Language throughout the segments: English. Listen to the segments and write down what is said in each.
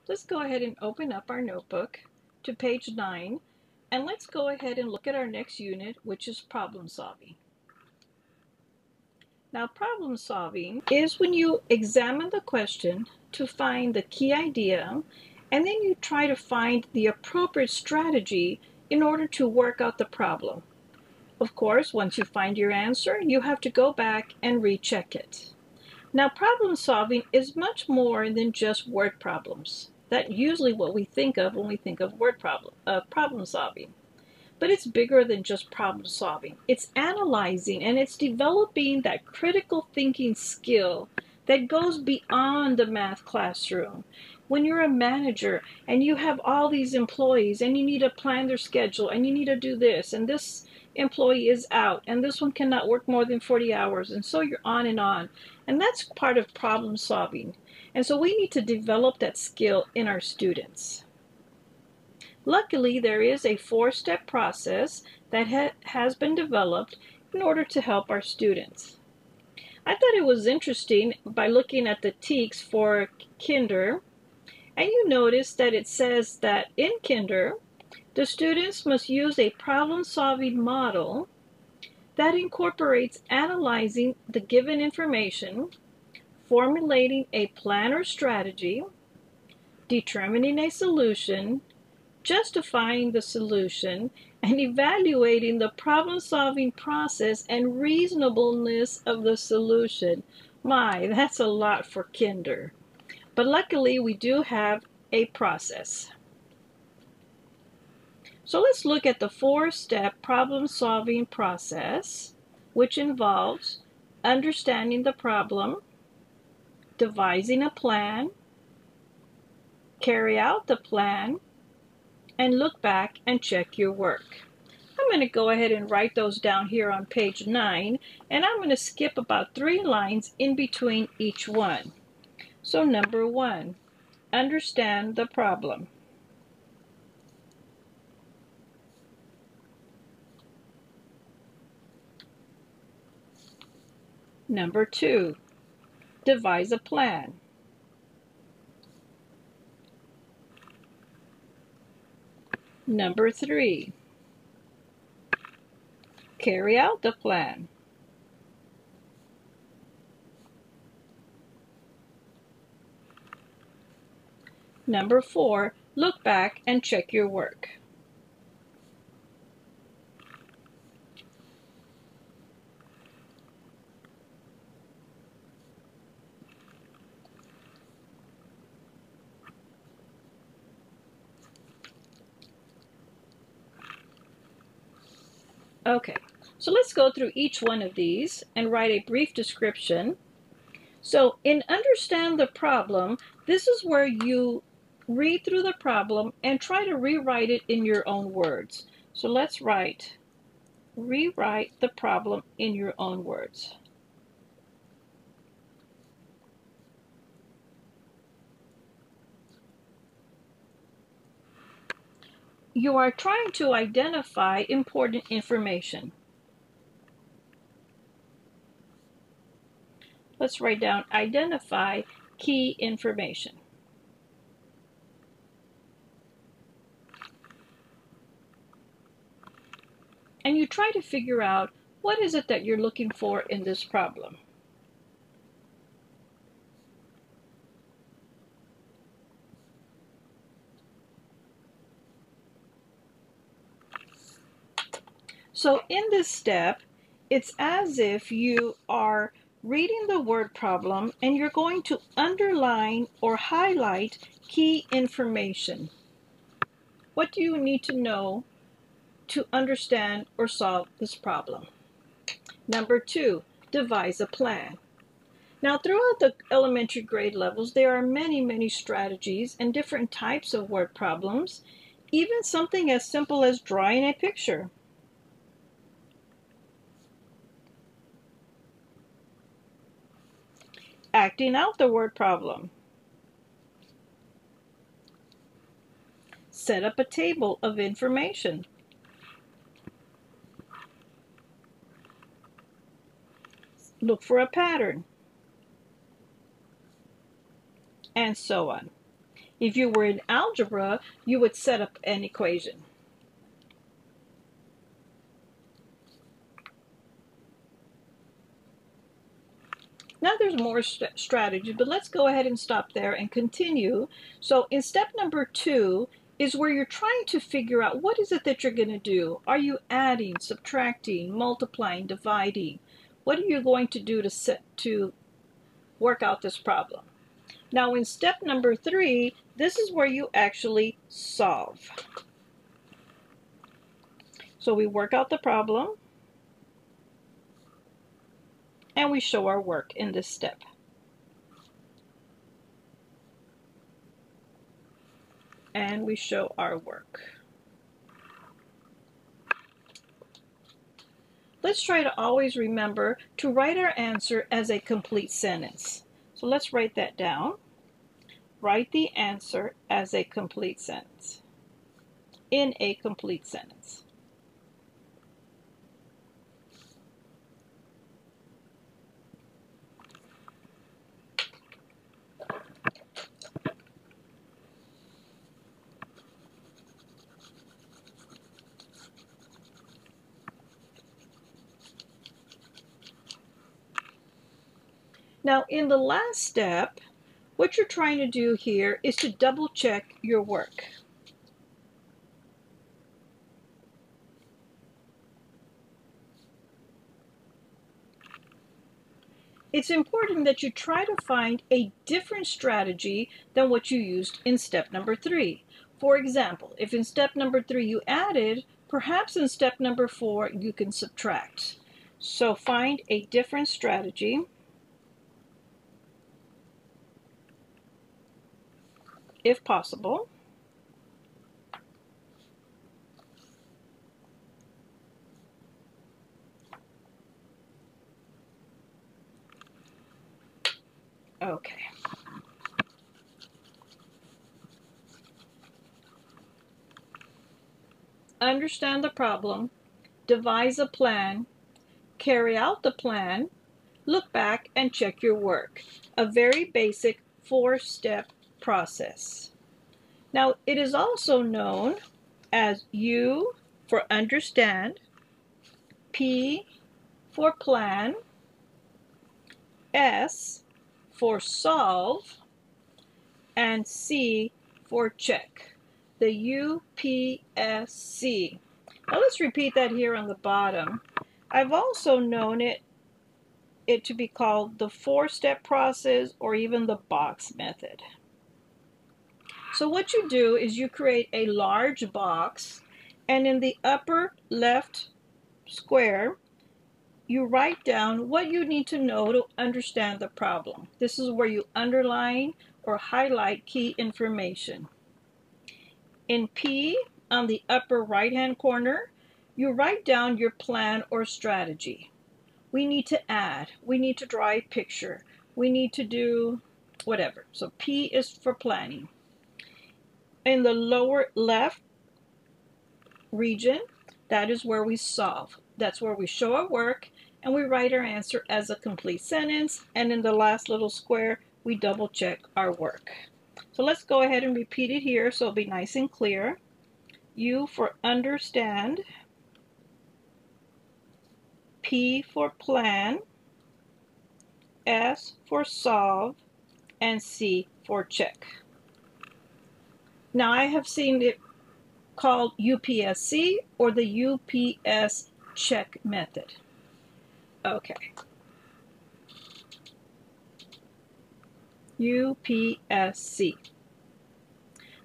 Let's go ahead and open up our notebook to page 9, and let's go ahead and look at our next unit, which is problem solving. Now, problem solving is when you examine the question to find the key idea, and then you try to find the appropriate strategy in order to work out the problem. Of course, once you find your answer, you have to go back and recheck it. Now, problem solving is much more than just word problems. That's usually what we think of when we think of problem solving. But it's bigger than just problem solving. It's analyzing and it's developing that critical thinking skill that goes beyond the math classroom. When you're a manager and you have all these employees and you need to plan their schedule and you need to do this, and this employee is out and this one cannot work more than 40 hours, and so you're on. And that's part of problem solving. And so we need to develop that skill in our students. Luckily, there is a 4-step process that has been developed in order to help our students. I thought it was interesting by looking at the TEKS for Kinder, and you notice that it says that in Kinder, the students must use a problem-solving model that incorporates analyzing the given information, formulating a plan or strategy, determining a solution, justifying the solution, and evaluating the problem-solving process and reasonableness of the solution. My, that's a lot for Kinder. But luckily, we do have a process. So let's look at the 4-step problem-solving process, which involves understanding the problem, devising a plan, carry out the plan, and look back and check your work. I'm going to go ahead and write those down here on page 9, and I'm going to skip about 3 lines in between each one. So number 1, understand the problem. Number 2, devise a plan. Number 3, carry out the plan. Number 4, look back and check your work. Okay, so let's go through each one of these and write a brief description. So in understand the problem, this is where you read through the problem and try to rewrite it in your own words. So let's rewrite the problem in your own words. You are trying to identify important information. Let's write down identify key information. And you try to figure out what is it that you're looking for in this problem. So in this step, it's as if you are reading the word problem and you're going to underline or highlight key information. What do you need to know to understand or solve this problem? Number 2, devise a plan. Now, throughout the elementary grade levels, there are many strategies and different types of word problems, even something as simple as drawing a picture. Acting out the word problem. Set up a table of information. Look for a pattern. And so on. If you were in algebra, you would set up an equation. Now there's more strategy, but let's go ahead and stop there and continue. So in step number 2 is where you're trying to figure out what is it that you're going to do. Are you adding, subtracting, multiplying, dividing? What are you going to do to work out this problem? Now in step number 3, this is where you actually solve. So we work out the problem and we show our work in this step. And we show our work. Let's try to always remember to write our answer as a complete sentence. So let's write that down. Write the answer as a complete sentence. In a complete sentence. Now, in the last step, what you're trying to do here is to double check your work. It's important that you try to find a different strategy than what you used in step number 3. For example, if in step number 3 you added, perhaps in step number 4 you can subtract. So find a different strategy. If possible. Okay. Understand the problem, devise a plan, carry out the plan, look back and check your work. A very basic 4-step process. Now, it is also known as U for understand, P for plan, S for solve, and C for check. The UPSC. Now let's repeat that here on the bottom. I've also known it to be called the 4-step process or even the box method. So what you do is you create a large box, and in the upper left square, you write down what you need to know to understand the problem. This is where you underline or highlight key information. In P, on the upper right-hand corner, you write down your plan or strategy. We need to add, we need to draw a picture, we need to do whatever. So P is for planning. In the lower left region, that is where we solve. That's where we show our work and we write our answer as a complete sentence. And in the last little square, we double check our work. So let's go ahead and repeat it here so it'll be nice and clear. U for understand, P for plan, S for solve, and C for check. Now I have seen it called UPSC or the UPS check method. Okay. UPSC.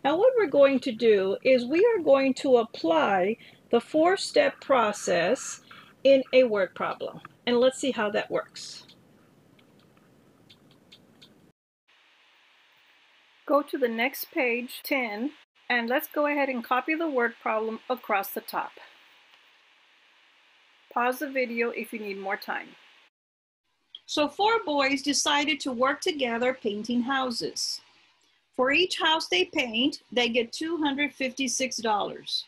Now what we're going to do is we are going to apply the 4-step process in a word problem. And let's see how that works. Go to the next page, 10, and let's go ahead and copy the word problem across the top. Pause the video if you need more time. So 4 boys decided to work together painting houses. For each house they paint, they get $256.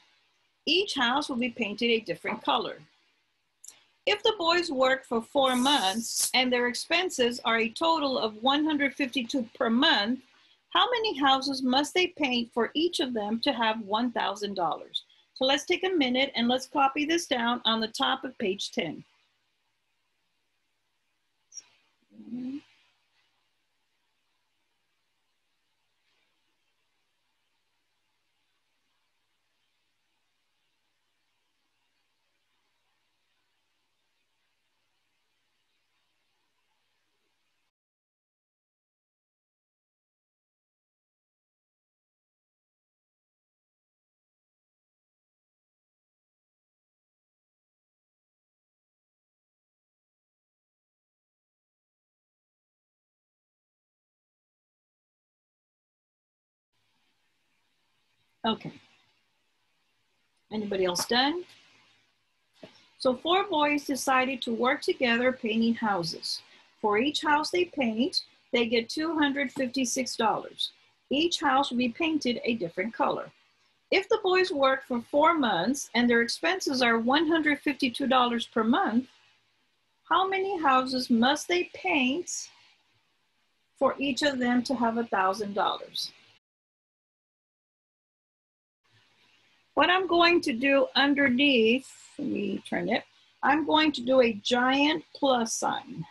Each house will be painted a different color. If the boys work for 4 months and their expenses are a total of $152 per month, How many houses must they paint for each of them to have $1,000? So let's take a minute and let's copy this down on the top of page 10. Okay. Anybody else done? So 4 boys decided to work together painting houses. For each house they paint, they get $256. Each house will be painted a different color. If the boys work for 4 months and their expenses are $152 per month, how many houses must they paint for each of them to have $1,000? What I'm going to do underneath, let me turn it, I'm going to do a giant plus sign.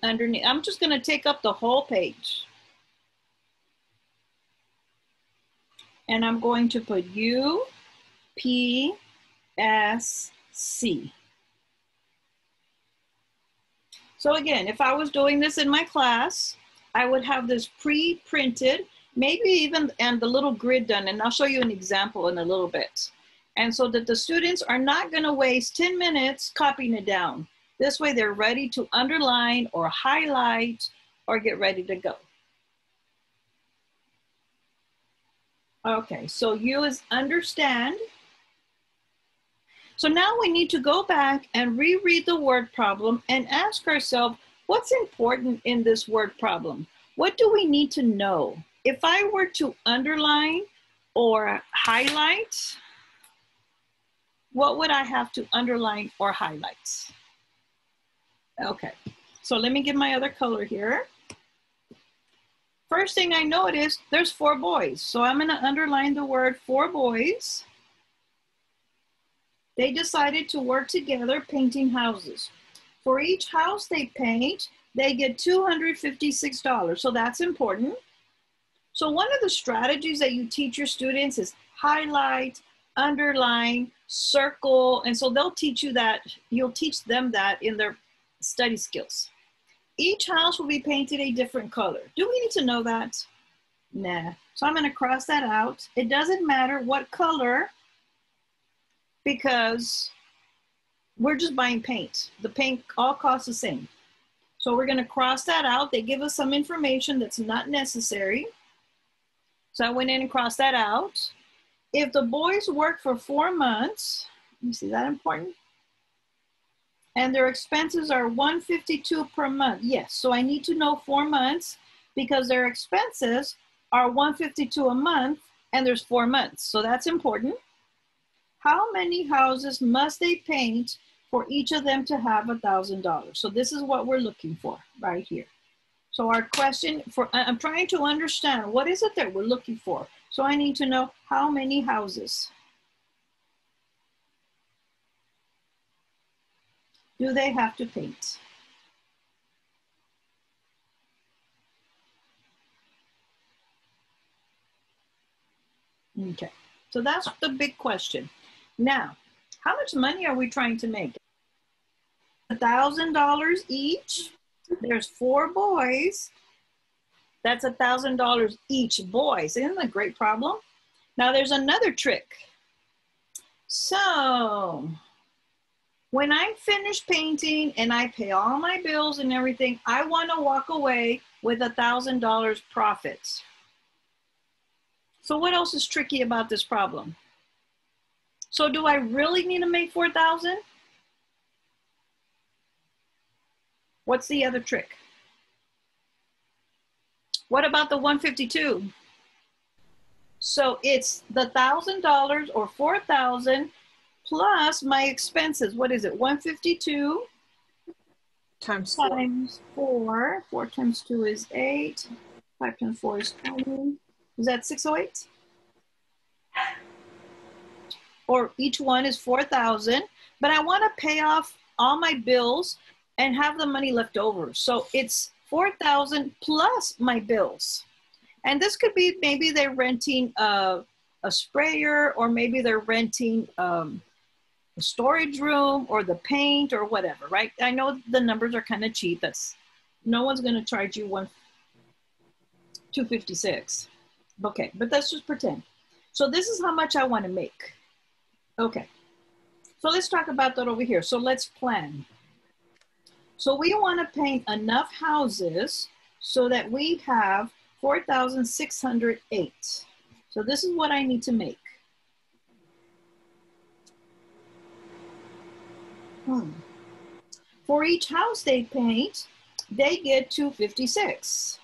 Underneath, I'm just going to take up the whole page. And I'm going to put U, P, S, C. So again, if I was doing this in my class, I would have this pre-printed, maybe even, and the little grid done, and I'll show you an example in a little bit. And so that the students are not going to waste 10 minutes copying it down. This way they're ready to underline or highlight or get ready to go. Okay, so U is understand. So now we need to go back and reread the word problem and ask ourselves, what's important in this word problem? What do we need to know? If I were to underline or highlight, what would I have to underline or highlight? Okay, so let me get my other color here. First thing I notice, there's 4 boys. So I'm gonna underline the word 4 boys. They decided to work together painting houses. For each house they paint, they get $256. So that's important. So one of the strategies that you teach your students is highlight, underline, circle. And so they'll teach you that, you'll teach them that in their study skills. Each house will be painted a different color. Do we need to know that? Nah. So I'm going to cross that out. It doesn't matter what color because we're just buying paint. The paint all costs the same. So we're going to cross that out. They give us some information that's not necessary. So I went in and crossed that out. If the boys work for 4 months, you see that important? And their expenses are $152 per month. Yes, so I need to know 4 months because their expenses are $152 a month and there's 4 months. So that's important. How many houses must they paint for each of them to have $1,000? So this is what we're looking for right here. So our question I'm trying to understand what is it that we're looking for. So I need to know how many houses do they have to paint? Okay, so that's the big question. Now, how much money are we trying to make? $1,000 each. There's 4 boys. That's $1,000 each boy. So isn't that a great problem? Now there's another trick. So when I finish painting and I pay all my bills and everything, I want to walk away with $1,000 profits. So what else is tricky about this problem? So do I really need to make 4,000? What's the other trick? What about the 152? So it's the $1,000 or 4,000 plus my expenses. What is it? 152 Times 4. times 4. 4 times 2 is 8. 5 times 4 is 20. Is that 608? Or each one is 4,000. But I want to pay off all my bills and have the money left over. So it's 4,000 plus my bills. And this could be maybe they're renting a sprayer, or maybe they're renting a storage room, or the paint, or whatever, right? I know the numbers are kind of cheap. That's, no one's going to charge you $256. Okay, but let's just pretend. So this is how much I want to make. Okay, so let's talk about that over here. So let's plan. So we want to paint enough houses so that we have 4,608. So this is what I need to make. For each house they paint, they get 256.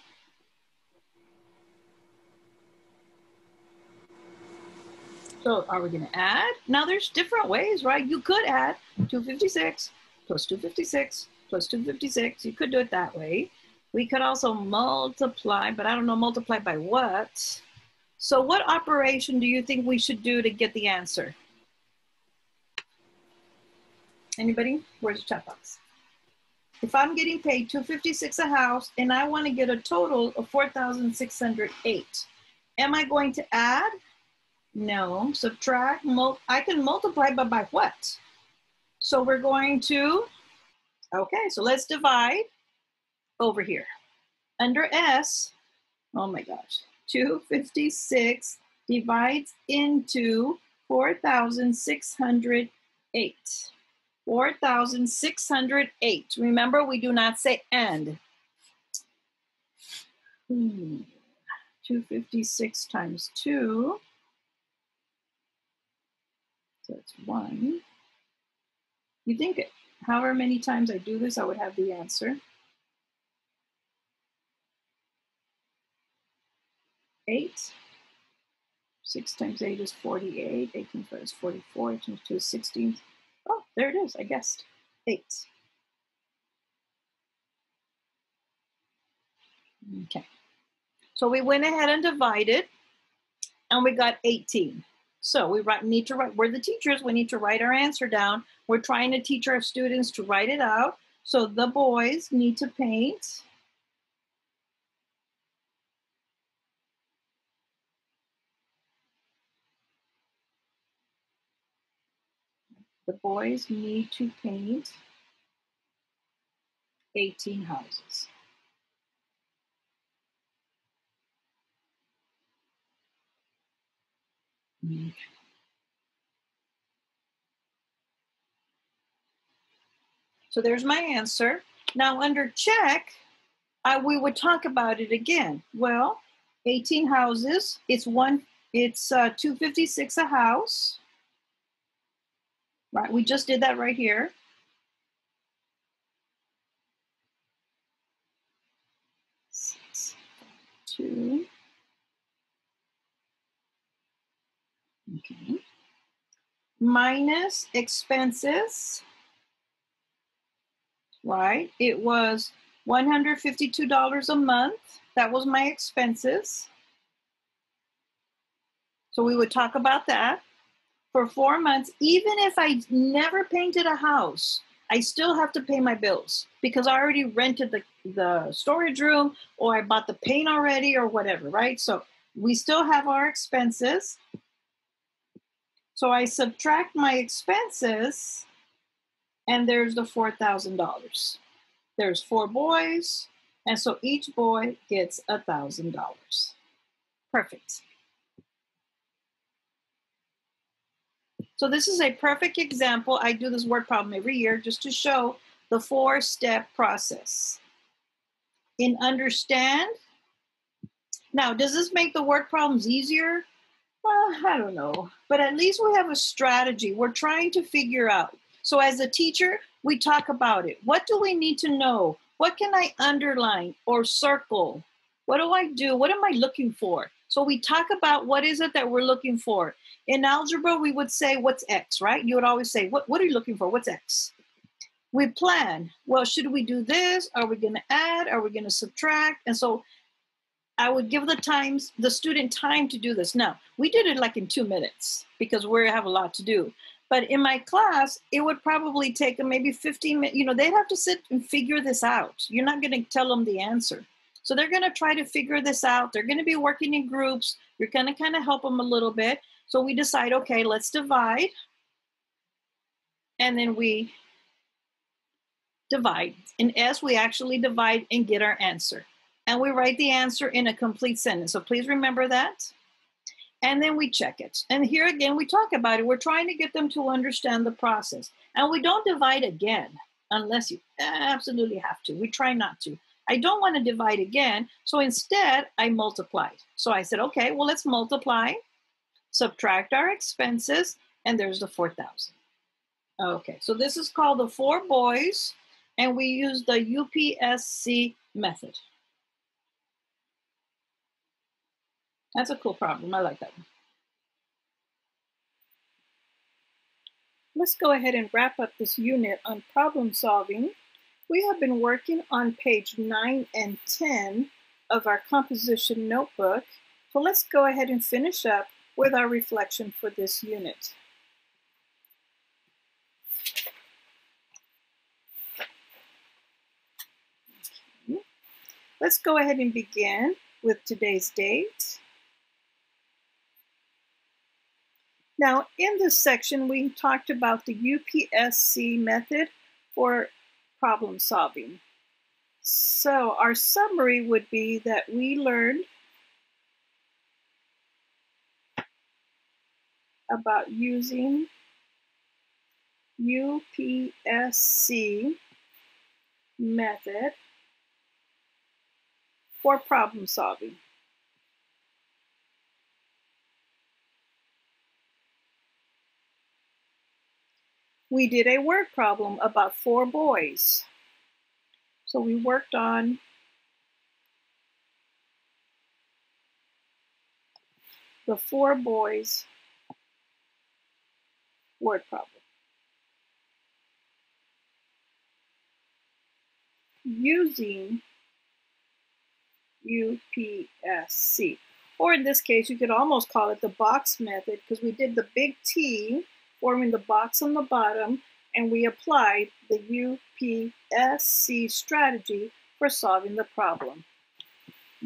So are we going to add? Now there's different ways, right? You could add 256 plus 256 plus 256. You could do it that way. We could also multiply, but I don't know multiply by what. So what operation do you think we should do to get the answer? Anybody? Where's the chat box? If I'm getting paid $256 a house and I want to get a total of 4,608, am I going to add? No. Subtract. I can multiply, but by what? So we're going to, okay, so let's divide over here. Under S, oh my gosh, 256 divides into 4,608. 4,608. Remember, we do not say and. 256 times 2. So it's 1. You think however many times I do this, I would have the answer. 8. 6 times 8 is 48. 8 times 5 is 44. 8 times 2 is 16. Oh, there it is. I guessed. 8. Okay. So we went ahead and divided, and we got 18. So we need to write, we're the teachers, we need to write our answer down. We're trying to teach our students to write it out. So the boys need to paint. The boys need to paint 18 houses. Okay. So there's my answer. Now under check, we would talk about it again. Well, 18 houses, it's 256 a house. Right, we just did that right here. Two. Okay. Minus expenses. Right, it was $152 a month. That was my expenses. So we would talk about that. For 4 months, even if I never painted a house, I still have to pay my bills because I already rented the storage room, or I bought the paint already, or whatever, right? So we still have our expenses. So I subtract my expenses, and there's the $4,000. There's 4 boys, and so each boy gets $1,000. Perfect. So this is a perfect example. I do this word problem every year just to show the 4-step process. In understand. Now, does this make the word problems easier? Well, I don't know. But at least we have a strategy. We're trying to figure out. So as a teacher, we talk about it. What do we need to know? What can I underline or circle? What do I do? What am I looking for? So we talk about what is it that we're looking for. In algebra, we would say, what's X, right? You would always say, what are you looking for? What's X? we plan. Well, should we do this? Are we going to add? Are we going to subtract? And so I would give the student time to do this. Now, we did it like in 2 minutes because we have a lot to do. But in my class, it would probably take them maybe 15 minutes. You know, they'd have to sit and figure this out. You're not going to tell them the answer. So they're going to try to figure this out. They're going to be working in groups. You're going to kind of help them a little bit. So we decide, okay, let's divide. And then we divide. In S, we actually divide and get our answer. And we write the answer in a complete sentence. So please remember that. And then we check it. And here again, we talk about it. We're trying to get them to understand the process. And we don't divide again unless you absolutely have to. We try not to. I don't want to divide again. So instead, I multiplied. So I said, okay, well, let's multiply, subtract our expenses, and there's the 4,000. Okay, so this is called the 4 boys, and we use the UPSC method. That's a cool problem. I like that one. Let's go ahead and wrap up this unit on problem solving. We have been working on page 9 and 10 of our composition notebook. So let's go ahead and finish up with our reflection for this unit. Okay. Let's go ahead and begin with today's date. Now, in this section, we talked about the UPSC method for problem solving. So our summary would be that we learned about using UPSC method for problem solving. We did a word problem about 4 boys. So we worked on the 4 boys word problem. Using UPSC. Or in this case, you could almost call it the box method because we did the big T forming the box on the bottom, and we applied the UPSC strategy for solving the problem.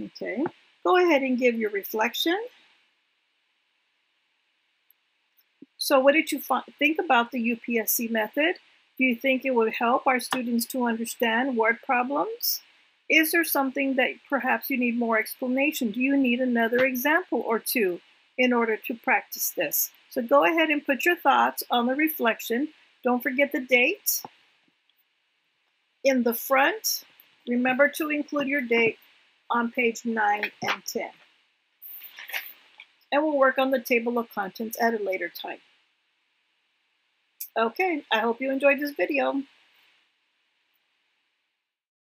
Okay, go ahead and give your reflection. So what did you think about the UPSC method? Do you think it would help our students to understand word problems? Is there something that perhaps you need more explanation? Do you need another example or two in order to practice this? So go ahead and put your thoughts on the reflection. Don't forget the date. In the front, remember to include your date on page 9 and 10. And we'll work on the table of contents at a later time. Okay, I hope you enjoyed this video.